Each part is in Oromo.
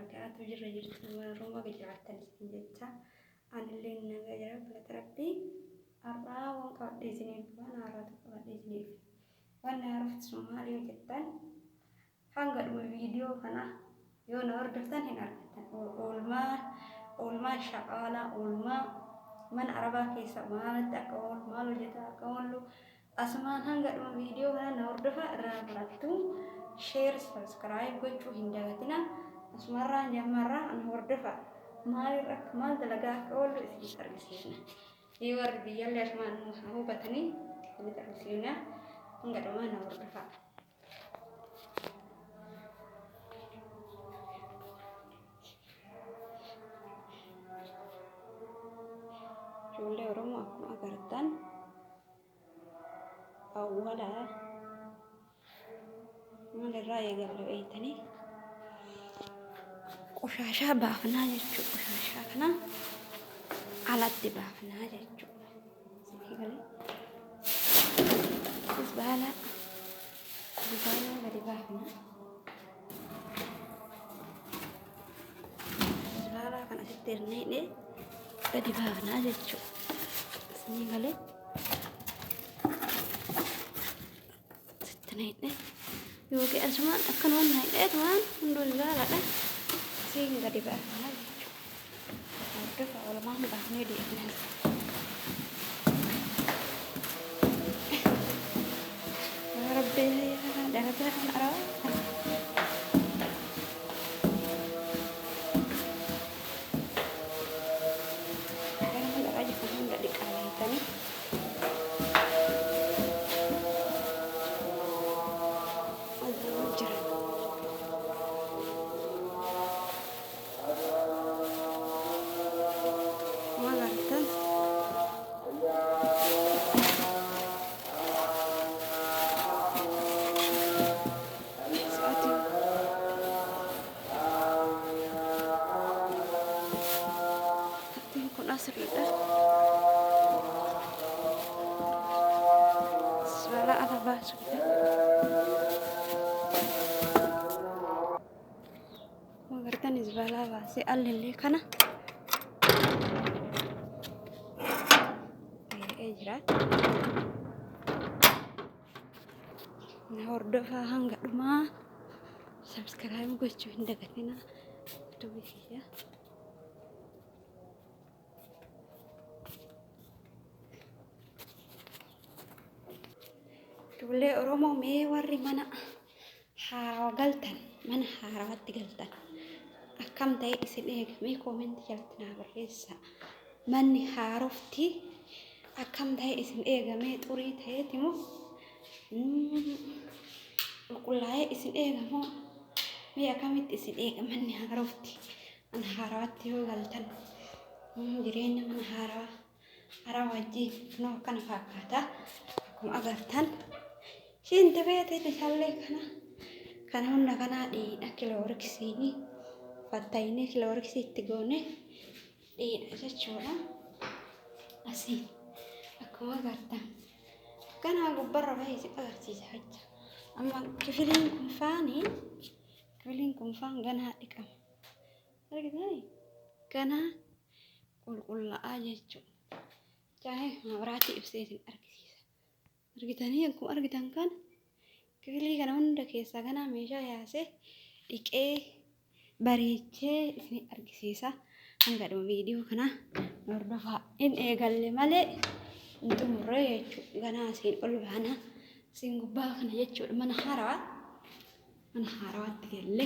وبركاته. جرجرت المرومة قجرت السنجتة أنا اللي نجرب لتربي أربعة وقعد سنين وأنا عرفت قعد سنين وأنا عرفت سومالي جدا هنقدر فيديو هنا يوم أردفتن هنا أول ما شغالة أول ما من عربا كيسا ما تأكل ما لو جت أكل أسمان هنقدر فيديو هنا أردفة رابطو شير سبسكرايب قلتو هنداتنا أسمرة جمرة أنا أردفة ما تلقى كل إسكي ترسينا يورد يلي أسمان هو بتني اللي ترسينا هنقدر ما أنا أردفة شولي ورمو أكون أقردان أولا من الرأي قبل أيتني قشاشة بافنا جتشو قشاشة كنا على بافنا جتشو سكي قلي زبالة غري بافنا زبالة كنا سترني دي غري بافنا جتشو سني قلي ستني دي يوكي أسمان أكنون هاي إتوان ندول زبالة ده سين غري بافنا جتشو أردفع ولا ما بافني دي إبنان ربي dah terang arah sekarang enggak aja kamu enggak dikalikan nih asrida suara apa bahasa magartan izbala bahasa allele kana ejra nahordo hanga duma subscribe gue cuy dagatina itu ya Tule Oromo me warri mana harawa galtan mana harawatti galtan akkam ta'e isin eega me comment jaltina barreessa manni haarofti akkam ta'e isin eega me xurii ta'eeti moo qulqullaa'ee isin eega moo me akkamitti isin eega manni haarofti mana haarawatti yoo galtan jireenya mana haarawaa wajjin kunoo kana fakkaata akkuma agartan Shinta bete di salle kana hunda kana di kilorksini fattaine kilorksi tigone di sechola asin aku agarta kana gubbarra bai agarti hajja amma kifilin kun fan gana dikam argitani kana qulqulla ajechu jahe mabrati ibsetin argitanii akkuma argitan kan kifilii kana hunda keessa kana meeshaa yaasee dhiqee bareechee isin argisiisa hanga dhuma viidiyoo kana hordofaa in eegalle malee hin xumurre jechuudha ganaa siin ol baana siin gubbaa kana jechuudha mana haarawaatti galle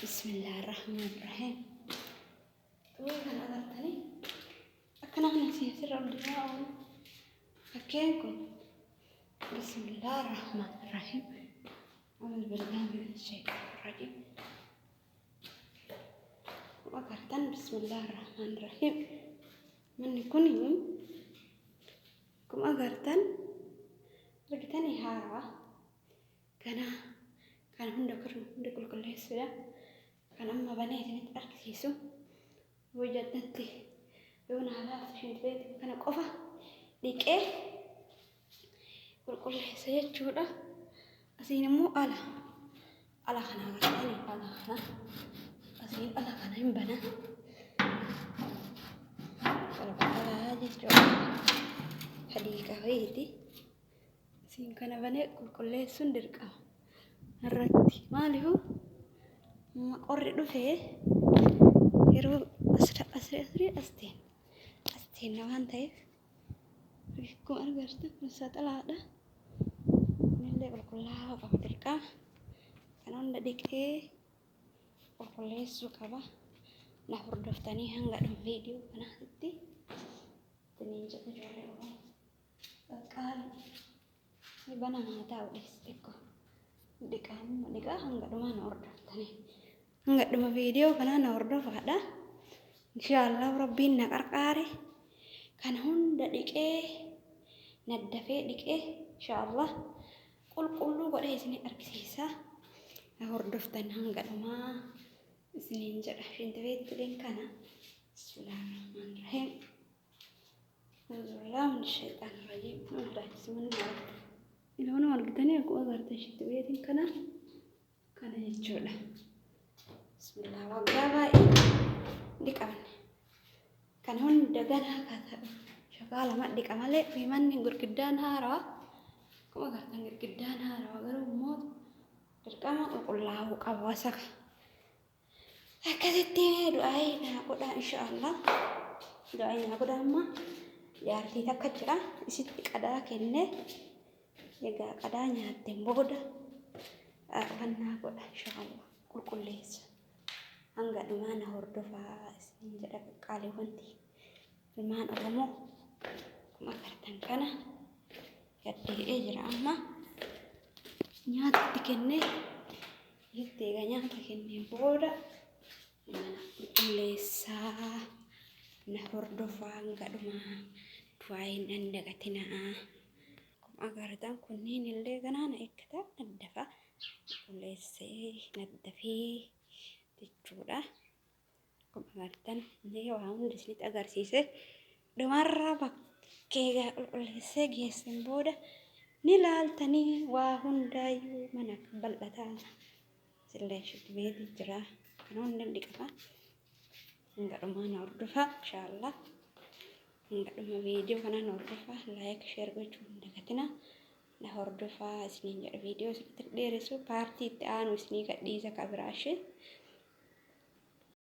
bismillaahirrahmaanirrahiim xumura kana agartanii akkana kana sirra ol deemaa oolu fakkeen kun بسم الله الرحمن الرحيم أعوذ بالله من الشيطان الرجيم وقرتن بسم الله الرحمن الرحيم من يكون يوم كم أقرتن لقيتني هارا كان هندك كل هسه كان أما بنيت نتأركسيسو وجدت لي لون على في البيت كان قفا ليك إيه كل حسيت جودا أسين مو على خنا غرتني على خنا أسين gahiti isin kana banee qulqulleessuun dirqama irratti maalifu qorri dhufee yeroo asteen waan ta'eef akkuma argartan kun saxalaadha illee qulqullaa'uu qaba dirqama kan hunda dhiqee qulqulleessuu qaba na hordoftanii hanga dhuma viidiyoo kanaatti ittiin jedhu ijoollee qaqqaali ni banamaa ta'u dhiisteekko dhiqaa hanga dhuma na hordoftanii hanga dhuma viidiyoo kanaa na hordofaadha inshaallah rabbiin na qarqaare kan hunda dhiqee naddafee dhiqee inshaallah qulqulluu godhee isin argisiisa na hordoftan hanga dhumaa isiniin jedha shintibeettiin kana bismillahirrahmanirrahiim alhamdulillah min shaytaanir rajiim ilaahuun argitanii akkuma agartan shintibeettiin kana jechuudha bismillah waggaa baay'ee dhiqamne kan hunda ganaa kata shakaalama dhiqa malee manni gurguddaan haaraa akkuma agartan gurguddaan haaraa garuu immoo dirqama qulqullaa'uu qaba wasaka akkasitti du'aayi naa godha inshaallah du'aayi naa godha amma jaartii takka jira isitti qadaa kenne egaa qadaa nyaatteen booda wannaa godha inshaallah qulqulleessa hanga dhumaa na hordofaa isin jedha qaqqaalee wanti ilmaan oromoo akkuma agartan kana gaddee'ee jira amma nyaatatti kennee itti egaa nyaata kennee booda qulqulleessaa na hordofaa hanga dhumaa du'aayin nan dagatinaa akkuma agartan kunniin illee ganaa na eeggata naddafa qulqulleessee naddafee jechuudha akkuma agartan illee waa hundi isinitti agarsiise dhumarraa bakkee qulqulleessee geessin booda ni laaltanii waa hundaayyuu mana bal'ataa sillee shintibeetii jira kan hunda dhiqama hanga dhumaa na hordofaa inshaallah hanga dhuma viidiyoo kana na hordofaa laayik sheer gochuu hin dagatinaa na hordofaa isiniin jedha viidiyoo isinitti dheeressu paartii itti aanu isinii gadhiisa kabiraashee